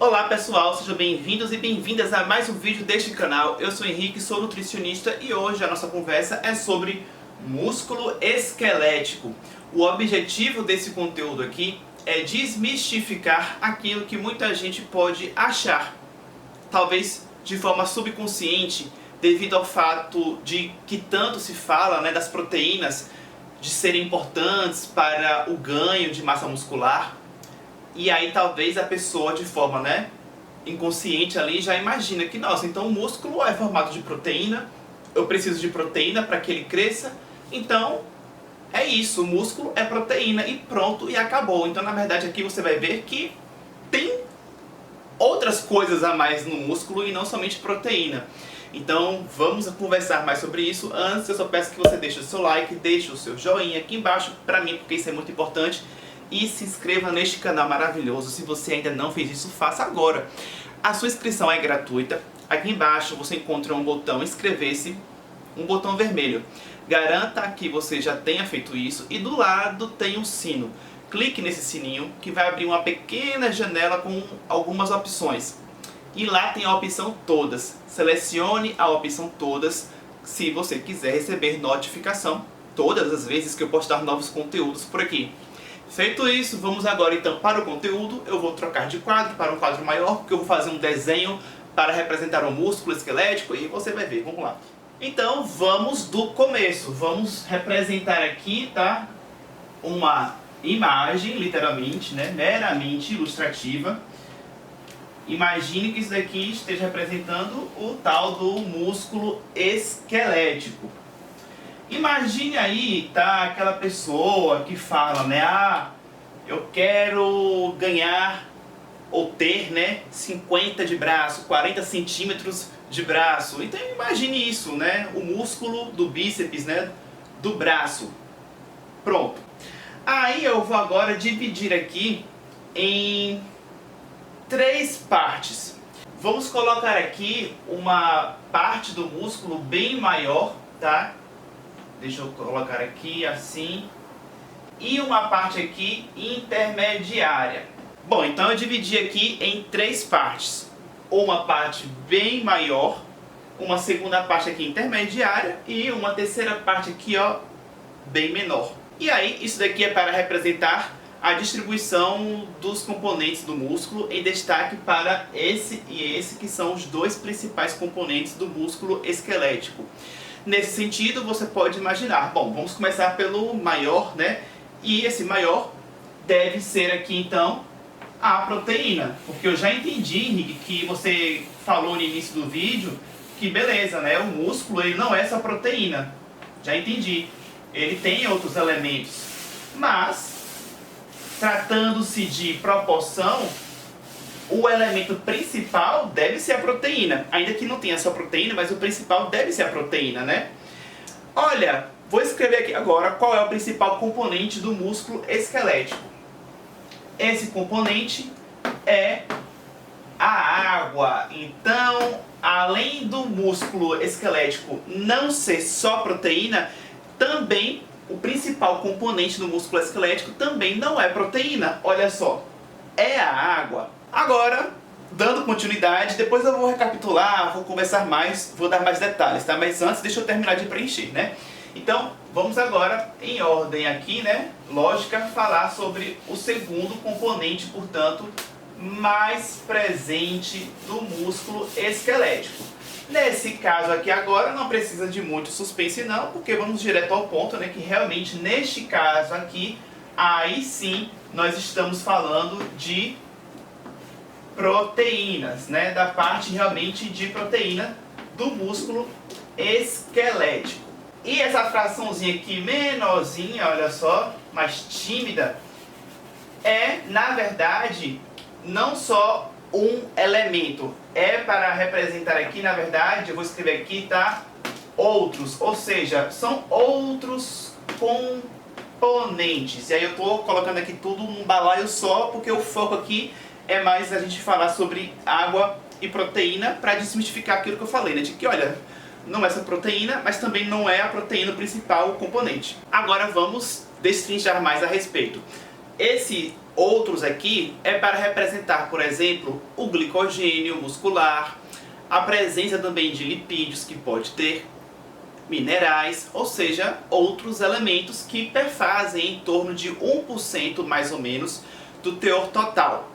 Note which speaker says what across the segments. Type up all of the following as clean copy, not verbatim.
Speaker 1: Olá pessoal, sejam bem-vindos e bem-vindas a mais um vídeo deste canal. Eu sou o Henrique, sou nutricionista e hoje a nossa conversa é sobre músculo esquelético. O objetivo desse conteúdo aqui é desmistificar aquilo que muita gente pode achar, talvez de forma subconsciente, devido ao fato de que tanto se fala, das proteínas, de serem importantes para o ganho de massa muscular. E aí talvez a pessoa de forma inconsciente ali já imagina que, nossa, então o músculo é formado de proteína, eu preciso de proteína para que ele cresça, então é isso, o músculo é proteína e pronto, e acabou. Então na verdade aqui você vai ver que tem outras coisas a mais no músculo e não somente proteína. Então vamos conversar mais sobre isso. Antes eu só peço que você deixe o seu like, deixe o seu joinha aqui embaixo para mim, porque isso é muito importante. E se inscreva neste canal maravilhoso. Se você ainda não fez isso, faça agora. A sua inscrição é gratuita. Aqui embaixo você encontra um botão inscrever-se, um botão vermelho. Garanta que você já tenha feito isso e do lado tem um sino. Clique nesse sininho que vai abrir uma pequena janela com algumas opções. E lá tem a opção todas. Selecione a opção todas se você quiser receber notificação todas as vezes que eu postar novos conteúdos por aqui. Feito isso, vamos agora então para o conteúdo. Eu vou trocar de quadro para um quadro maior, porque eu vou fazer um desenho para representar o músculo esquelético e você vai ver, vamos lá. Então vamos do começo, vamos representar aqui, tá? Uma imagem, literalmente, meramente ilustrativa. Imagine que isso daqui esteja representando o tal do músculo esquelético. Imagine aí, tá, aquela pessoa que fala, eu quero ganhar ou ter, 50 de braço, 40 centímetros de braço. Então imagine isso, o músculo do bíceps, do braço. Pronto. Aí eu vou agora dividir aqui em 3 partes. Vamos colocar aqui uma parte do músculo bem maior, tá? Deixa eu colocar aqui assim. E uma parte aqui intermediária. Bom, então eu dividi aqui em 3 partes. Uma parte bem maior, uma segunda parte aqui intermediária e uma terceira parte aqui, bem menor. E aí, isso daqui é para representar a distribuição dos componentes do músculo, em destaque para esse e esse, que são os 2 principais componentes do músculo esquelético. Nesse sentido, você pode imaginar, bom, vamos começar pelo maior, E esse maior deve ser aqui, então, a proteína. Porque eu já entendi, Henrique, que você falou no início do vídeo que, beleza, o músculo ele não é só proteína. Já entendi. Ele tem outros elementos. Mas, tratando-se de proporção, o elemento principal deve ser a proteína. Ainda que não tenha só proteína, mas o principal deve ser a proteína, Olha, vou escrever aqui agora qual é o principal componente do músculo esquelético. Esse componente é a água. Então, além do músculo esquelético não ser só proteína, também o principal componente do músculo esquelético também não é proteína. Olha só, é a água. Agora, dando continuidade, depois eu vou recapitular, vou conversar mais, vou dar mais detalhes, tá? Mas antes, deixa eu terminar de preencher, Então, vamos agora, em ordem aqui, lógica, falar sobre o segundo componente, portanto, mais presente do músculo esquelético. Nesse caso aqui agora, não precisa de muito suspense não, porque vamos direto ao ponto, que realmente neste caso aqui, aí sim, nós estamos falando de proteínas, da parte realmente de proteína do músculo esquelético. E essa fraçãozinha aqui menorzinha, olha só, mais tímida, é na verdade não só um elemento, é para representar aqui, na verdade, eu vou escrever aqui, tá? Outros, ou seja, são outros componentes. E aí eu tô colocando aqui tudo num balaio só, porque o foco aqui é mais a gente falar sobre água e proteína para desmistificar aquilo que eu falei, de que, olha, não é essa proteína, mas também não é a proteína principal, o componente. Agora vamos destrinchar mais a respeito. Esse outros aqui é para representar, por exemplo, o glicogênio muscular, a presença também de lipídios que pode ter, minerais, ou seja, outros elementos que perfazem em torno de 1% mais ou menos do teor total.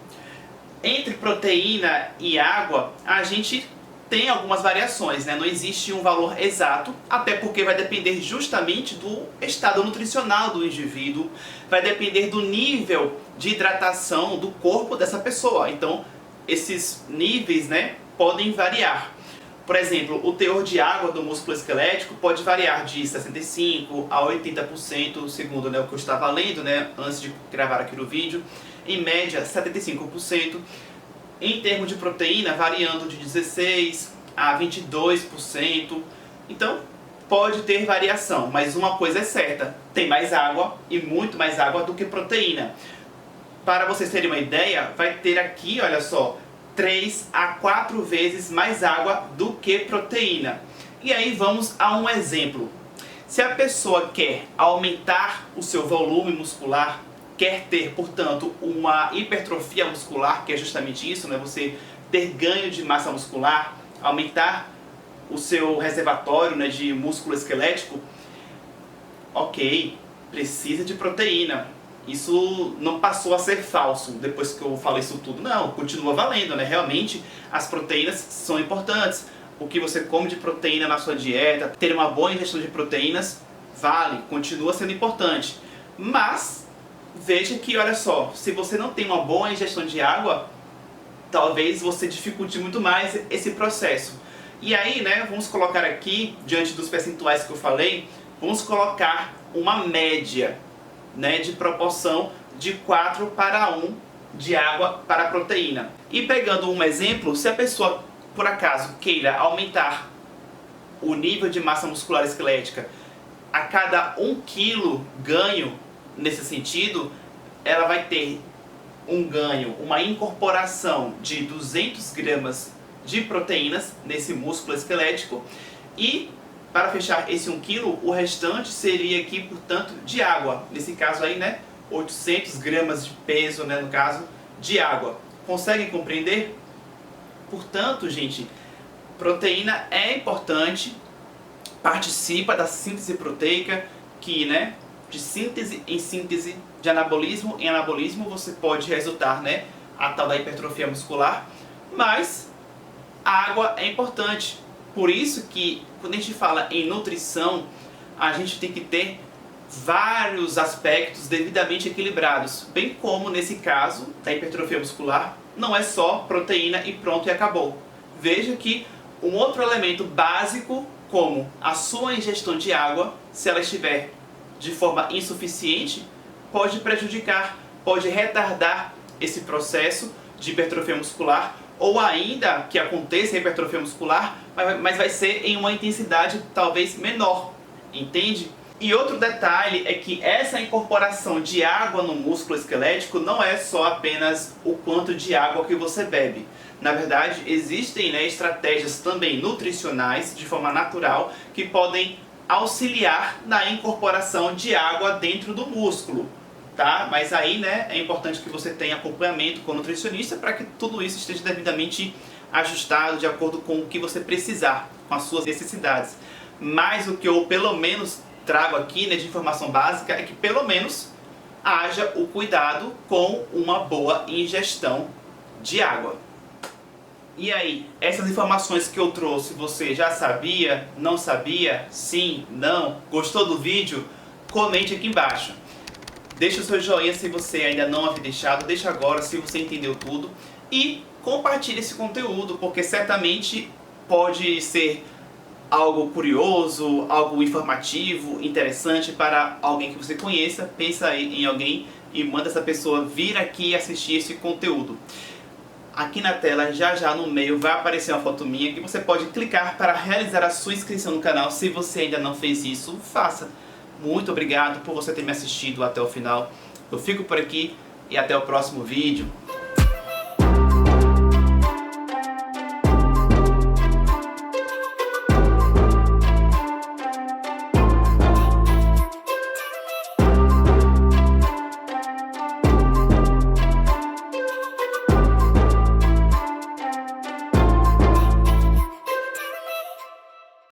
Speaker 1: Entre proteína e água, a gente tem algumas variações, né? Não existe um valor exato, até porque vai depender justamente do estado nutricional do indivíduo, vai depender do nível de hidratação do corpo dessa pessoa. Então, esses níveis, né, podem variar. Por exemplo, o teor de água do músculo esquelético pode variar de 65% a 80%, segundo, né, o que eu estava lendo, né, antes de gravar aqui no vídeo. Em média, 75%. Em termos de proteína, variando de 16% a 22%. Então, pode ter variação, mas uma coisa é certa: tem mais água e muito mais água do que proteína. Para vocês terem uma ideia, vai ter aqui, olha só, 3 a 4 vezes mais água do que proteína. E aí vamos a um exemplo. Se a pessoa quer aumentar o seu volume muscular, quer ter, portanto, uma hipertrofia muscular, que é justamente isso, né? Você ter ganho de massa muscular, aumentar o seu reservatório, né, de músculo esquelético, ok, precisa de proteína. Isso não passou a ser falso depois que eu falei isso tudo. Não, continua valendo, né? Realmente as proteínas são importantes. O que você come de proteína na sua dieta, ter uma boa ingestão de proteínas, vale, continua sendo importante. Mas veja que, olha só, se você não tem uma boa ingestão de água, talvez você dificulte muito mais esse processo. E aí, né, vamos colocar aqui, diante dos percentuais que eu falei, vamos colocar uma média, né, de proporção de 4 para 1 de água para proteína. E pegando um exemplo, se a pessoa, por acaso, queira aumentar o nível de massa muscular esquelética a cada 1 kg ganho nesse sentido, ela vai ter um ganho, uma incorporação de 200 gramas de proteínas nesse músculo esquelético, e para fechar esse 1 kg, o restante seria aqui, portanto, de água. Nesse caso aí, né, 800 gramas de peso, né, no caso, de água. Conseguem compreender? Portanto, gente, proteína é importante, participa da síntese proteica, que, né, de síntese em síntese, de anabolismo em anabolismo, você pode resultar, né, a tal da hipertrofia muscular, mas a água é importante. Por isso que, quando a gente fala em nutrição, a gente tem que ter vários aspectos devidamente equilibrados, bem como nesse caso da hipertrofia muscular, não é só proteína e pronto e acabou. Veja que um outro elemento básico, como a sua ingestão de água, se ela estiver de forma insuficiente, pode prejudicar, pode retardar esse processo de hipertrofia muscular, ou ainda que aconteça a hipertrofia muscular, mas vai ser em uma intensidade talvez menor, entende? E outro detalhe é que essa incorporação de água no músculo esquelético não é só apenas o quanto de água que você bebe. Na verdade, existem, né, estratégias também nutricionais, de forma natural, que podem auxiliar na incorporação de água dentro do músculo, tá? Mas aí, né, é importante que você tenha acompanhamento com o nutricionista para que tudo isso esteja devidamente ajustado de acordo com o que você precisar, com as suas necessidades. Mas o que eu pelo menos trago aqui, né, de informação básica é que pelo menos haja o cuidado com uma boa ingestão de água. E aí, essas informações que eu trouxe, você já sabia? Não sabia? Sim? Não? Gostou do vídeo? Comente aqui embaixo. Deixa o seu joinha se você ainda não havia deixado, deixa agora se você entendeu tudo. E compartilhe esse conteúdo, porque certamente pode ser algo curioso, algo informativo, interessante para alguém que você conheça. Pensa aí em alguém e manda essa pessoa vir aqui assistir esse conteúdo. Aqui na tela, já no meio, vai aparecer uma foto minha que você pode clicar para realizar a sua inscrição no canal. Se você ainda não fez isso, faça. Muito obrigado por você ter me assistido até o final. Eu fico por aqui e até o próximo vídeo.